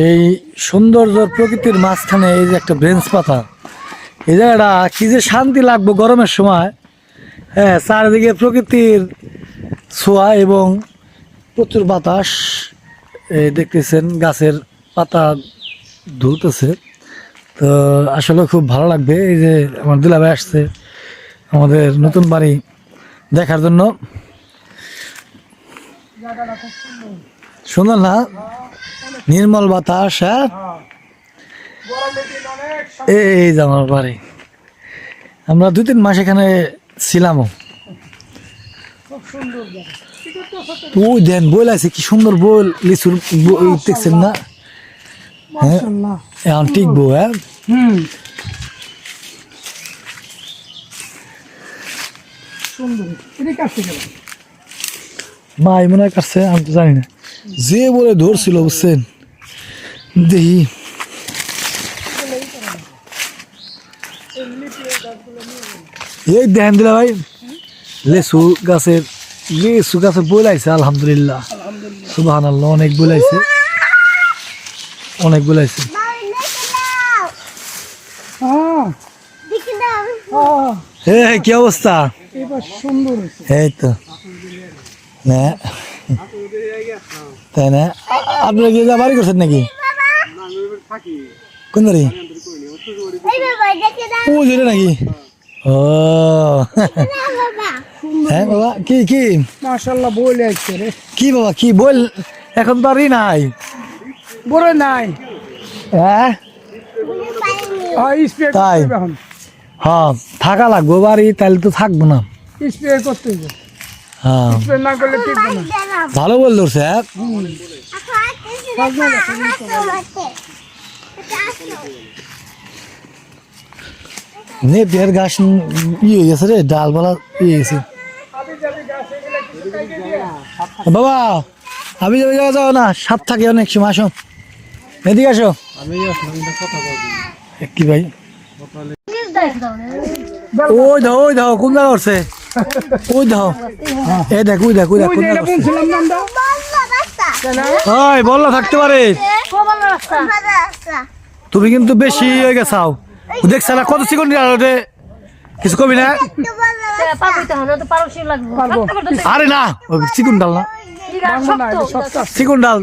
এই সৌন্দর্য প্রকৃতির মাঝখানে এই যে একটা ব্রেঞ্চ পাতা, এই জায়গাটা কি যে শান্তি লাগবে গরমের সময়। হ্যাঁ, চারিদিকে প্রকৃতির ছোঁয়া এবং প্রচুর বাতাস। দেখতেছেন গাছের পাতা ধুলতেছে, তো আসলে খুব ভালো লাগবে। এই যে আমার দুলাভাই আসছে আমাদের নতুন বাড়ি দেখার জন্য। সুন্দর না? নির্মল বাতাস। হ্যাঁ, এই যে আমার বাড়ি। আমরা 2-3 মাস এখানে ছিলামও। ওই দেন বই আছে, কি সুন্দর বই লিচুর দেখছেন না? হ্যাঁ, এখন টিকবো। হ্যাঁ, মাই মনে হয় কাটছে, আমি তো জানি না। যে বলে ধরছিল বুঝছেন, দেখি এই দেখেন দিলা ভাই, লেচু গাছের বই লাগছে। আলহামদুলিল্লাহ, সুবহানাল্লাহ, অনেক বই লাগছে, অনেক বই লাগছে। কি অবস্থা? এই তো তাই না? আপনারা কি বাড়ি করছেন নাকি? কোন বাড়ি? নাকি? ও হ্যাঁ বাবা, কি কি মাশাআল্লাহ বই লাগছে রে। কি বাবা, কি বল? এখন তো আরই নাই, বড় নাই। হ্যাঁ তাই, হ্যাঁ থাকা লাগবো বাড়ি, তাহলে তো থাকবো না। স্প্রে করতে হবে, হ্যাঁ স্প্রে না করলে টিকবে না। ভালো বল ধরছে। হ্যাঁ, নেপিয়ার গাছ ইয়ে হয়ে গেছে রে, ডালপালা ইয়ে গেছে। বাবা আমি যাবে যাওয়া যাও না, সাপ থাকে অনেক সময়। আসো এদিকে, আসো। কি ভাই, ওই দাও, ওই দাও, কোন জায়গা করছে? ওই দাও, এই দেখ, ওই দেখ, ওই দেখ, কোন জায়গা করছে? ওই বললা থাকতে পারে, তুমি কিন্তু বেশি হয়ে গেছাও। দেখছে না কত চিকন ওঠে, কিছু কবি না? আরে না, চিকন ডাল না, চিকন ডাল।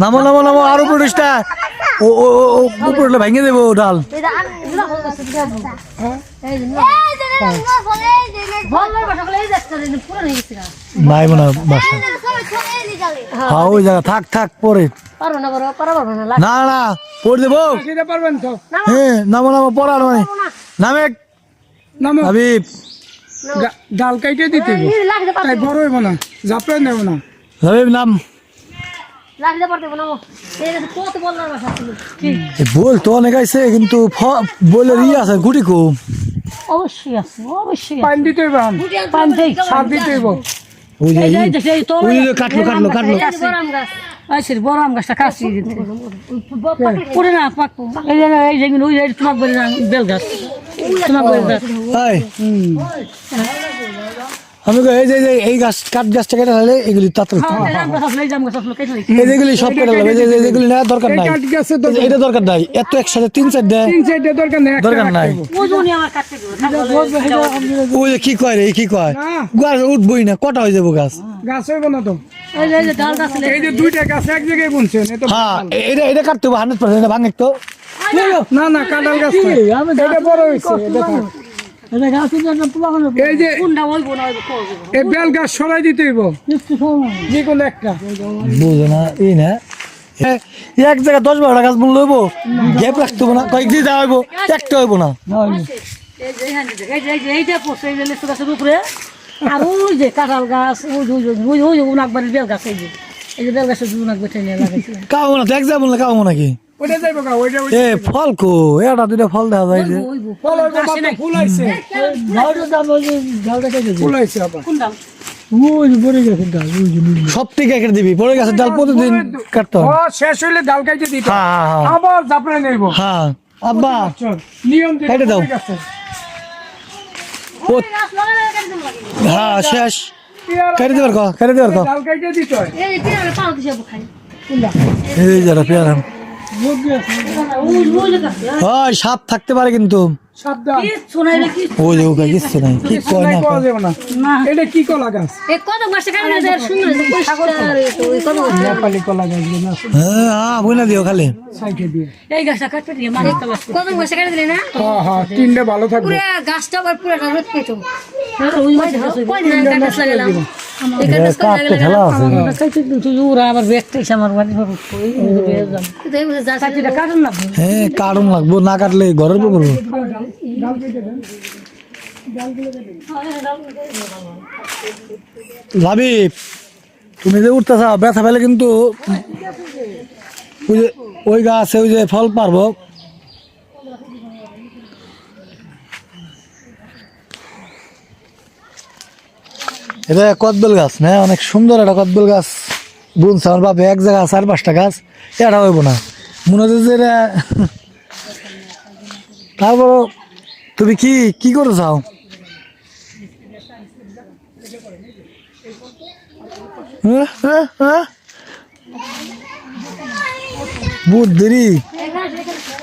নামো নামো নামো, আরো পুরুষটা উপরে ভেঙে দেবো ডাল। নাই মনে বাসা, হ্যাঁ ওই জায়গা থাক থাক, পরে না না পড়ে দেবো। হ্যাঁ নামো নামো, পড়ার মানে নামে হাবিব ডাল কাইটে দিতে বড় হইব না, জাপড়ে নেব না। হাবিব নাম বল তো অনেক আছে, কিন্তু বলের ই আছে, গুটি কম। অবশ্যই আছে, অবশ্যই পানি দিতে হইব, পানি দেই, সার দিতে হইব। ওই যে কাটলো কাটলো কাটলো, বড় আম গাছটা কাটছি পড়ে না পাকবো। এই যে ওই তোমাক বলি না, বেল গাছ, তোমাক বলি গাছ। আমি এই যে এই গাছ, কাঠ গাছটা কেটে ফেলে, এগুলি তাড়াতাড়ি এগুলি সব কেটে ফেলে, এগুলি নেওয়ার দরকার নাই, এটা দরকার নাই, এত একসাথে 3-4 দরকার নাই। ওই যে কি কয় রে, কি কয় গাছ উঠবই না, কটা হয়ে যাবো গাছ, গাছ হইব না তো। এই যে দুইটা গাছ এক জায়গায় বুনছেন, হ্যাঁ এটা কাটতে হবে 100%, ভাঙে তো না না, কাঁঠাল গাছ এটা বড় হয়েছে। এই যে এই বেল গাছ সরাই দিতে হইব, যে কোনো একটা। বুঝো না এই না, এক জায়গায় 10-12টা গাছ বুন লইব, গ্যাপ রাখতে হবে না, কয়েকদিন যা হইব, একটা হইব না। আর ওই যে কাঁঠাল গাছ, ওই উনাকবাড়ির বেল গাছ, এই যে বেল গাছের উনাক বেঠে নিয়ে লাগাইছিলাম। কাও না তো, এক জায়গা বললে কাও নাকি? ওইটা যাইবো গা, ওইটা এ ফল কো, এটা দুইটা ফল দেখা যায় যে ফল হইব, মাত্র ফুল আইছে, ফুল আইছে আবার। সব থেকে একটা দিবি, পরে গাছের ডাল প্রতিদিন কাটতে হবে। শেষ হইলে ডাল কাইটে দিতে, হ্যাঁ আবার জাপড়ে নেব। হ্যাঁ আব্বা নিয়ম কেটে দাও। হ্যাঁ শেষ, কেটে দেবার কো, কেটে দেবার কো। ডাল কাইটে দিতে হয়। এই যারা পেয়ারা হয় সাপ থাকতে পারে কিন্তু সাবধান ওই যে ওকে কিচ্ছু নাই কি কয় না পাওয়া যাবে না এটা কি কলা গাছ নেপালি কলা গাছ হ্যাঁ বইনা দিও খালি সাইকে দিয়ে এই গাছটা কাটতে দিয়ে মানে কত বসে কাটে দিলে না হ্যাঁ হ্যাঁ টিনটা ভালো থাকবে পুরো গাছটা আবার পুরো রোদ পেতো ওই মাঝে কই দিন গাছ লাগালাম কাটতে খেলা আছে ওরা আবার ব্যস্ত হইছে আমার বাড়ি ঘর কই যা সাথীটা কাটুন না হ্যাঁ কারণ লাগবো না কাটলে ঘরের উপর পড়বো লাভি তুমি যে উঠতেছ ব্যথা পেলে কিন্তু ওই যে ওই গাছে ওই যে ফল পারবো এটা কদবেল গাছ না অনেক সুন্দর একটা কদবেল গাছ বুনছে আমার বাপে এক জায়গা 4-5টা গাছ এটা হইব না মনে হচ্ছে যে এটা তারপর তুমি কি কি করে চাও বহুত দেরি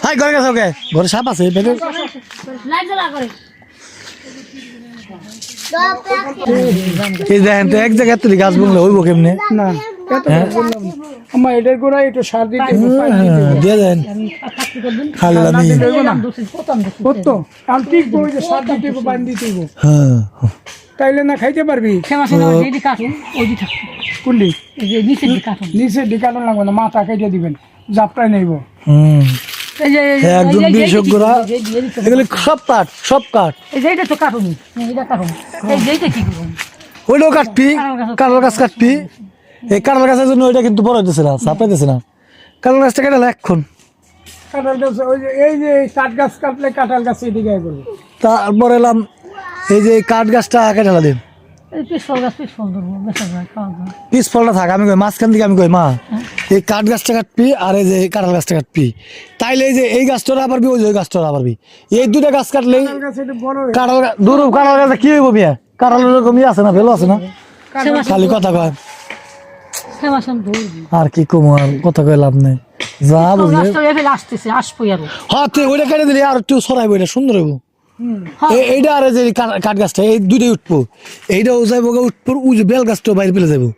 হাই ঘরে গেছে ওকে ঘরে সাপ আছে পেটে এই দেখেন তো এক জায়গায় তুই গাছ বুনলে হইব কেমনে না আমার এটার গোড়া একটু সার দিতে দিয়ে দেন খালি আমি কত আমি ঠিক বই যে সার দিতে বান দিতে হ্যাঁ তাইলে না খাইতে পারবি কুন্ডি নিচে ডিকাটন লাগবে না মাথা কেটে দিবেন জাপটাই নেইব একজন বিশেষজ্ঞরা এগুলি সব কাঠ ওইটাও কাটবি কাঁঠাল গাছ কাটবি এই কাঁঠাল গাছের জন্য ওইটা কিন্তু বড় হইতেছে না চাপাইতেছে না কাঁঠাল গাছটা কেটে এখন কাঁঠাল গাছ ওই যে এই যে কাঠ গাছ কাটলে কাঁঠাল গাছ এদিকে করবে তারপর এলাম এই যে কাঠ গাছটা কেটে দিন পিস ফলটা থাক আমি কই মাঝখান থেকে আমি কই মা এই কাঠ গাছটা কাটবি আর এই যে কাঁঠাল গাছটা কাটবি তাইলে এই যে এই গাছটা পারবি ওই যে ওই গাছটা পারবি এই দুটা গাছ কাটলেই কাঁঠাল দূর কাঁঠাল গাছে কি হইব মিয়া কাঁঠালের রকম আছে না ভেলো আছে না খালি কথা কয় আর কি কম আর কথা কয় লাভ নেই যা বুঝলে হ্যাঁ তুই ওইটা কেটে দিলি আর একটু সরাইবো এটা সুন্দর হইব এইটা আর যে কাঠ গাছটা এই দুইটাই উঠবো এইটাও যাইবো উঠবো ওই যে বেল গাছটাও বাইরে পেলে যাবো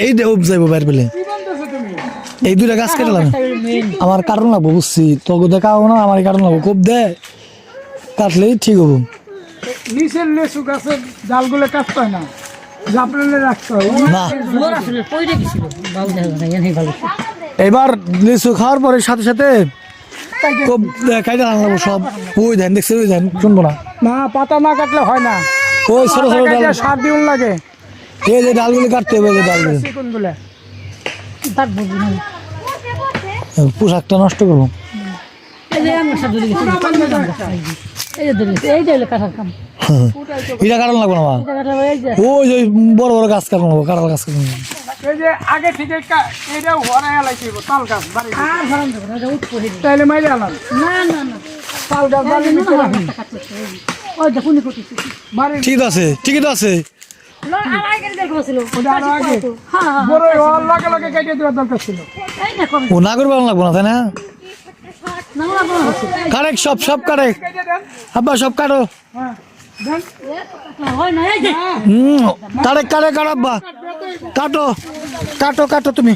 এইটাও যাইবো বাইরে পেলে এই দুইটা গাছ কেটে আমার কারণ লাগবো বুঝছি তোকে দেখাবো না আমার কারণ লাগবো খুব দে কাটলেই ঠিক হবো নিচের লেচু গাছের ডালগুলো কাটতে হয় না জাপড়ে রাখতে হয় না ভালো এবার লিচু খাওয়ার পরে সাথে সাথে খুব কাইটা লাগবো সব ওই ধান দেখছি ওই ধান শুনবো না না পাতা না কাটলে হয় না ওই ছোট ছোট ডাল সার দিউন লাগে এই যে ডালগুলি কাটতে হবে যে ডালগুলি চিকনগুলো পোশাকটা নষ্ট করবো এটা কাটানো লাগবো না ওই যে বড় বড় গাছ কাটানো লাগবো কাঁঠাল গাছ কাটানো এই যে আগে থেকে এটা হরাই লাইছিব তাল গাছ বাড়ি তাইলে মাইরে আলাম তাল গাছ বাড়ি ঠিক আছে ঠিকই তো আছে বড় হওয়ার লগে লগে কেটে দেওয়ার দরকার ছিল ও না করবো লাগবো না তাই না কারেক সব কারেক আব্বা সব কাটো হ্যাঁ দেন কারেক কারেক আব্বা কাটো কাটো কাটো তুমি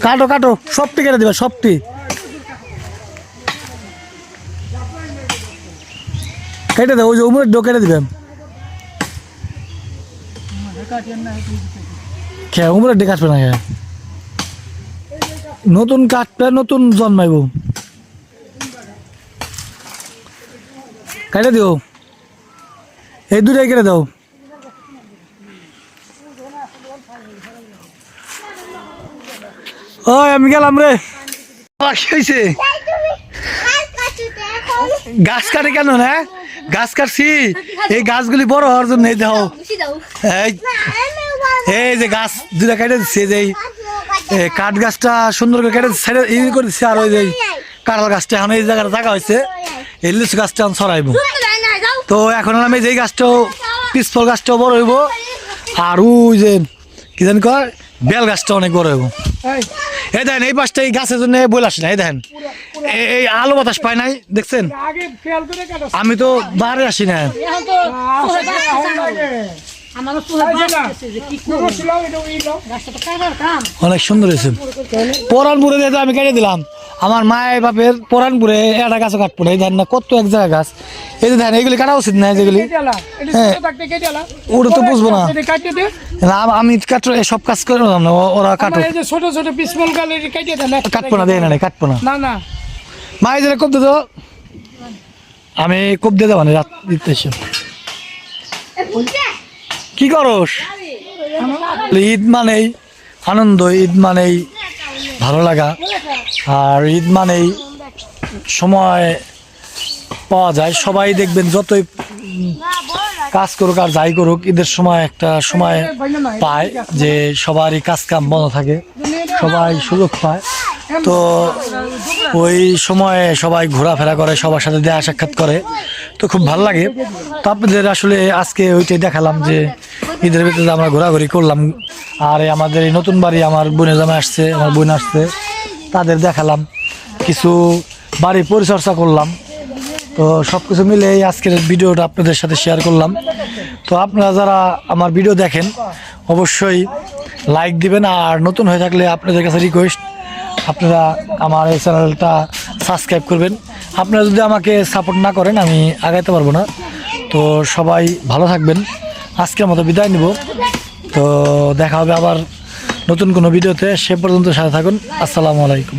কাটো কাটো সবটি কেটে দিবা সবটি কেটে দেবো ওই যে উমরের ডো কেটে দিবেন খেয়ে উমরের ডে কাটবে না খেয়ে নতুন কাটবে নতুন জন্মাইব কেটে দিও এই দুটাই কেটে দাও ওই আমি গেলাম রে কি হয়েছে গাছ কাটে কেন না গাছ কাটছি এই গাছগুলি বড় হওয়ার জন্য এই দেখো এই যে গাছ দুটা কেটে দিচ্ছে যে কাঠ গাছটা সুন্দর করে কেটে ই করে দিচ্ছে আর ওই যে কাঁঠাল গাছটা এখন এই জায়গাটা জায়গা হয়েছে এই লিচু গাছটা এখন ছড়াইব তো এখন আমি যেই গাছটাও পিসফল গাছটাও বড় হইব আর ওই যে কি জানি কয় বেল গাছটা অনেক বড় হইব। এই এই দেখেন এই পাশটা এই গাছের জন্য বলে আসে না, এই দেখেন এই আলো বাতাস পায় নাই দেখছেন। আগে খেয়াল করে কাটো আমি তো বাইরে আসি না। এখন তো পোহে বাঁচতেছে না। আমারও পোহে বাঁচতেছে যে কি করবো। গাছটা তো কাটার কাম। অনেক সুন্দর হয়েছে। পরানপুরে দিয়ে আমি কেটে দিলাম, আমার মায়ের বাপের পরানপুরে একটা গাছও কাটবো না। এই দেখেন না কত এক জায়গায় গাছ, এই যে দেখেন এগুলি কাটা উচিত না যেগুলি। হ্যাঁ ওটা তো বুঝবো না, আমি কাটো সব কাজ করে নিলাম না, ওরা কাটো। ছোট ছোট পিসমল গালে কেটে দেন, কাটবো না, দেয় না কাটবো না। না না মা এই যে কোপ দিয়ে দাও, আমি কোপ দিয়ে দেবো না রাত দিতে এসে। কি করস? ঈদ মানেই আনন্দ, ঈদ মানেই ভালো লাগা, আর ঈদ মানেই সময় পাওয়া যায়। সবাই দেখবেন যতই কাজ করুক আর যাই করুক, ঈদের সময় একটা সময় পায় যে সবারই কাজ কাম বন্ধ থাকে, সবাই সুযোগ পায়। তো ওই সময়ে সবাই ঘোরাফেরা করে, সবার সাথে দেখা সাক্ষাৎ করে, তো খুব ভালো লাগে। তো আপনাদের আসলে আজকে ওইটাই দেখালাম যে ঈদের ভিতরে আমরা ঘোরাঘুরি করলাম। আর এই আমাদের এই নতুন বাড়ি আমার বোনের জামাই আসছে, আমার বোন আসছে, তাদের দেখালাম, কিছু বাড়ি পরিচর্যা করলাম। তো সব কিছু মিলে এই আজকের ভিডিওটা আপনাদের সাথে শেয়ার করলাম। তো আপনারা যারা আমার ভিডিও দেখেন অবশ্যই লাইক দিবেন, আর নতুন হয়ে থাকলে আপনাদের কাছে রিকোয়েস্ট আপনারা আমার এই চ্যানেলটা সাবস্ক্রাইব করবেন। আপনারা যদি আমাকে সাপোর্ট না করেন আমি আগাইতে পারবো না। তো সবাই ভালো থাকবেন, আজকের মতো বিদায় নিব। তো দেখা হবে আবার নতুন কোনো ভিডিওতে, সে পর্যন্ত সাথে থাকুন। আসসালামু আলাইকুম।